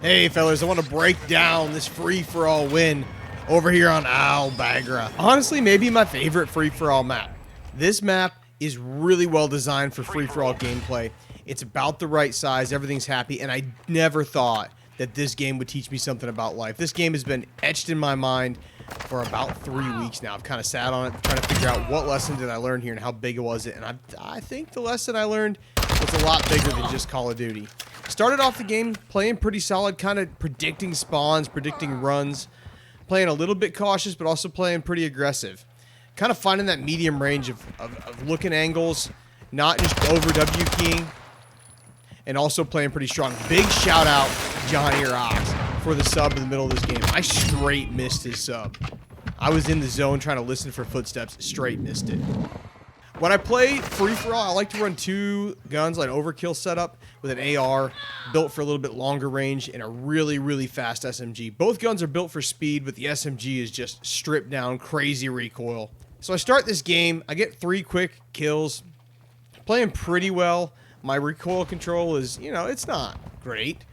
Hey fellas, I want to break down this free-for-all win over here on Al Bagra. Honestly, maybe my favorite free-for-all map. This map is really well designed for free-for-all gameplay. It's about the right size, everything's happy, and I never thought that this game would teach me something about life. This game has been etched in my mind for about 3 weeks now. I've kind of sat on it, trying to figure out what lesson did I learn here and how big was it, and I think the lesson I learned was a lot bigger than just Call of Duty. Started off the game playing pretty solid, kind of predicting spawns, predicting runs, playing a little bit cautious, but also playing pretty aggressive. Kind of finding that medium range of looking angles, not just over W keying, and also playing pretty strong. Big shout out Johnny Rocks for the sub in the middle of this game. I straight missed his sub. I was in the zone trying to listen for footsteps, straight missed it. When I play free-for-all, I like to run two guns, like an overkill setup with an AR built for a little bit longer range and a really, really fast SMG. Both guns are built for speed, but the SMG is just stripped down, crazy recoil. So I start this game, I get 3 quick kills, playing pretty well. My recoil control is, you know, it's not great,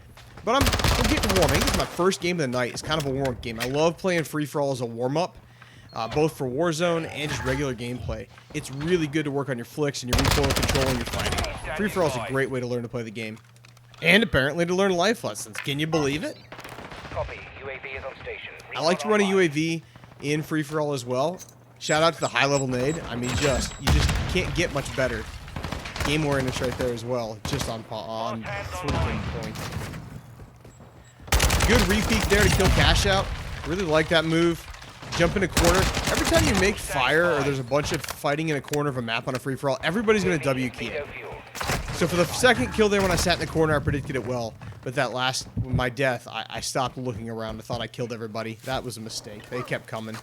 but I'm getting warm. I think it's my first game of the night. It's kind of a warm-up game. I love playing free-for-all as a warm-up. Both for Warzone and just regular gameplay. It's really good to work on your flicks and your recoil control and your fighting. Free-for-all is a great way to learn to play the game. And apparently to learn life lessons. Can you believe it? Copy. UAV is on station. I like to run a UAV in free-for-all as well. Shout out to the high-level nade. I mean, you just can't get much better. Game awareness right there as well. Just on freaking point. Good repeat there to kill Cash Out. Really like that move. Jump in a corner. Every time you make fire or there's a bunch of fighting in a corner of a map on a free-for-all, everybody's going to W key it. So for the second kill there when I sat in the corner, I predicted it well. But that last, my death, I stopped looking around. I thought I killed everybody. That was a mistake. They kept coming.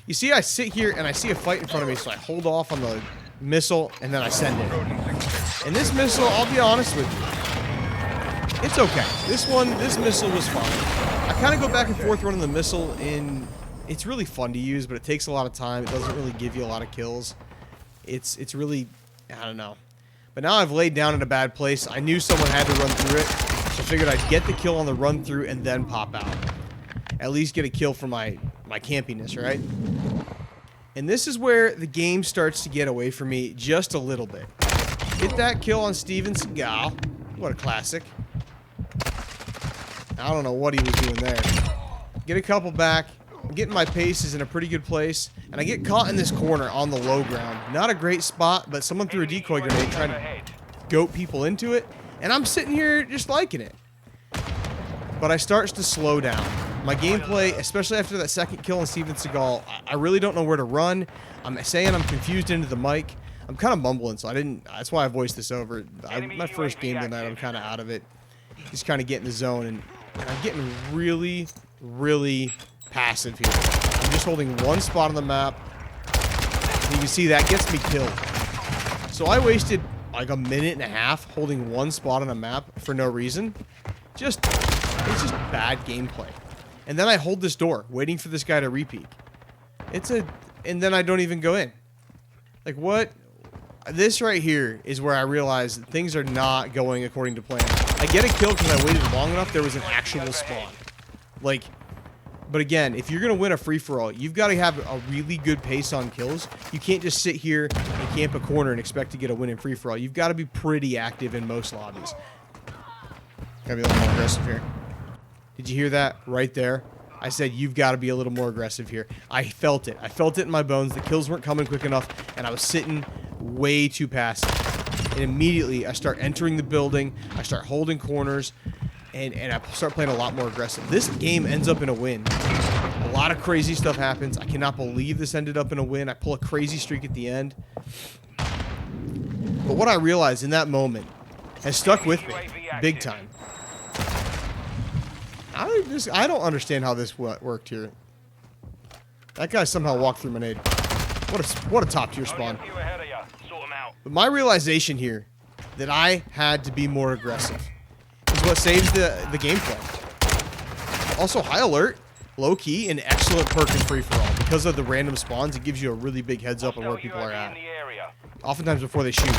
You see, I sit here and I see a fight in front of me, so I hold off on the missile and then I send it. And this missile, I'll be honest with you, it's okay. This missile was fine. I kind of go back and forth running the missile in... It's really fun to use, but it takes a lot of time. It doesn't really give you a lot of kills. It's really, I don't know. But now I've laid down in a bad place. I knew someone had to run through it, so I figured I'd get the kill on the run through and then pop out. At least get a kill for my campiness, right? And this is where the game starts to get away from me just a little bit. Get that kill on Steven Seagal. What a classic. I don't know what he was doing there. Get a couple back. I'm getting my paces in a pretty good place, and I get caught in this corner on the low ground. Not a great spot, but someone threw a decoy grenade trying to goat people into it, and I'm sitting here just liking it. But I start to slow down. My gameplay, especially after that second kill on Steven Seagal, I really don't know where to run. I'm saying I'm confused into the mic. I'm kind of mumbling, so that's why I voiced this over. My first game tonight, I'm kind of out of it. Just kind of get in the zone, and I'm getting really, really passive here. I'm just holding one spot on the map. And you can see that gets me killed. So I wasted like a minute and a half holding one spot on a map for no reason. It's just bad gameplay. And then I hold this door, waiting for this guy to repeat. And then I don't even go in. Like what? This right here is where I realize that things are not going according to plan. I get a kill because I waited long enough. There was an actual spawn. Like, but again, if you're going to win a free-for-all, you've got to have a really good pace on kills. You can't just sit here and camp a corner and expect to get a win in free-for-all. You've got to be pretty active in most lobbies. Gotta be a little more aggressive here. Did you hear that right there? I said you've got to be a little more aggressive here. I felt it. I felt it in my bones. The kills weren't coming quick enough, and I was sitting way too passive. And immediately, I start entering the building. I start holding corners. And I start playing a lot more aggressive. This game ends up in a win. A lot of crazy stuff happens. I cannot believe this ended up in a win. I pull a crazy streak at the end. But what I realized in that moment has stuck with me big time. I don't understand how this worked here. That guy somehow walked through my nade. What a top tier spawn. But my realization here that I had to be more aggressive is what saves the gameplay. Also, high alert, low key, and excellent perk in free-for-all. Because of the random spawns, it gives you a really big heads up on where people are at. Oftentimes before they shoot.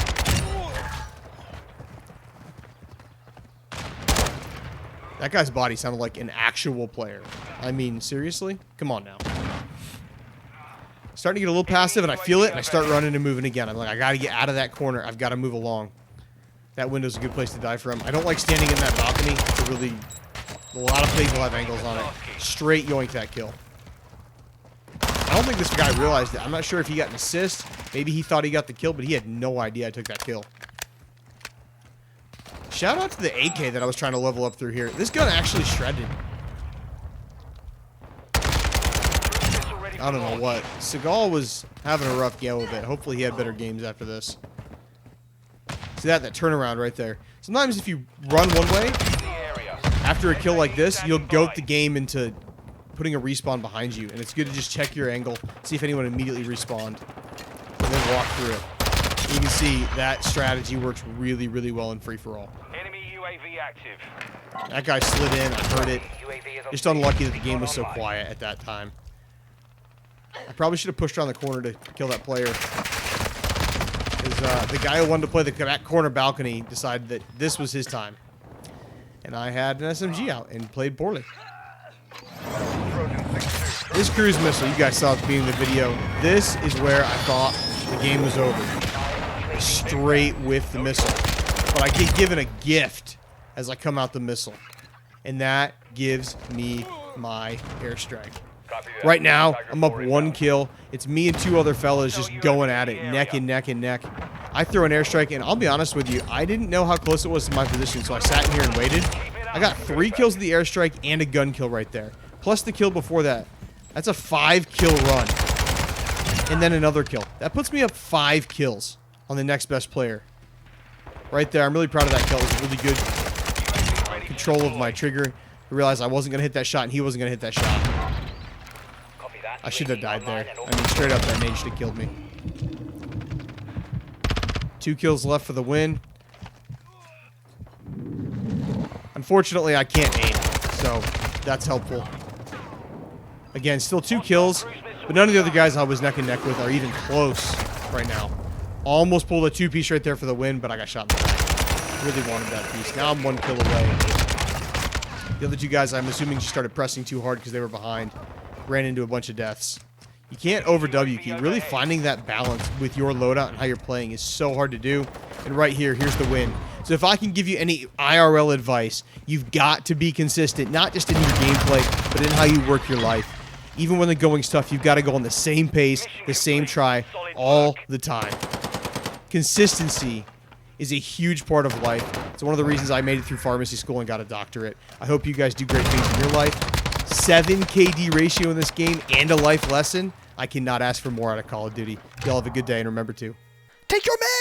That guy's body sounded like an actual player. I mean, seriously? Come on now. Starting to get a little passive, and I feel it, and I start running and moving again. I'm like, I gotta get out of that corner. I've got to move along. That window's a good place to die from. I don't like standing in that balcony. It's a really... A lot of people have angles on it. Straight yoink that kill. I don't think this guy realized it. I'm not sure if he got an assist. Maybe he thought he got the kill, but he had no idea I took that kill. Shout out to the AK that I was trying to level up through here. This gun actually shredded. I don't know what. Seagal was having a rough go of it. Hopefully he had better games after this. See that turnaround right there. Sometimes if you run one way, after a kill like this, you'll goat the game into putting a respawn behind you. And it's good to just check your angle, see if anyone immediately respawned, and then walk through it. You can see that strategy works really, really well in free-for-all. Enemy UAV active. That guy slid in. I heard it. Just unlucky that the game was so quiet at that time. I probably should have pushed around the corner to kill that player. Because the guy who wanted to play that corner balcony decided that this was his time. And I had an SMG out and played poorly. This cruise missile, you guys saw it being in the video. This is where I thought the game was over. Straight with the missile. But I get given a gift as I come out the missile. And that gives me my airstrike. Right now, I'm up 1 kill. It's me and 2 other fellas just going at it, neck and neck and neck. I throw an airstrike, and I'll be honest with you, I didn't know how close it was to my position, so I sat in here and waited. I got 3 kills with the airstrike and a gun kill right there. Plus the kill before that. That's a 5-kill run. And then another kill. That puts me up 5 kills on the next best player. Right there. I'm really proud of that kill. It was really good control of my trigger. I realized I wasn't going to hit that shot, and he wasn't going to hit that shot. I should have died there. I mean, straight up, that nade should have killed me. 2 kills left for the win. Unfortunately, I can't aim, so that's helpful. Again, still 2 kills, but none of the other guys I was neck and neck with are even close right now. Almost pulled a 2-piece right there for the win, but I got shot in the back. Really wanted that piece. Now I'm 1 kill away. The other 2 guys, I'm assuming, just started pressing too hard because they were behind. Ran into a bunch of deaths. You can't over W key. Really finding that balance with your loadout and how you're playing is so hard to do. And right here, here's the win. So if I can give you any IRL advice, you've got to be consistent, not just in your gameplay, but in how you work your life. Even when the going's tough, you've got to go on the same pace, the same try, all the time. Consistency is a huge part of life. It's one of the reasons I made it through pharmacy school and got a doctorate. I hope you guys do great things in your life. 7 KD ratio in this game and a life lesson. I cannot ask for more out of Call of Duty. Y'all have a good day, and remember to take your man.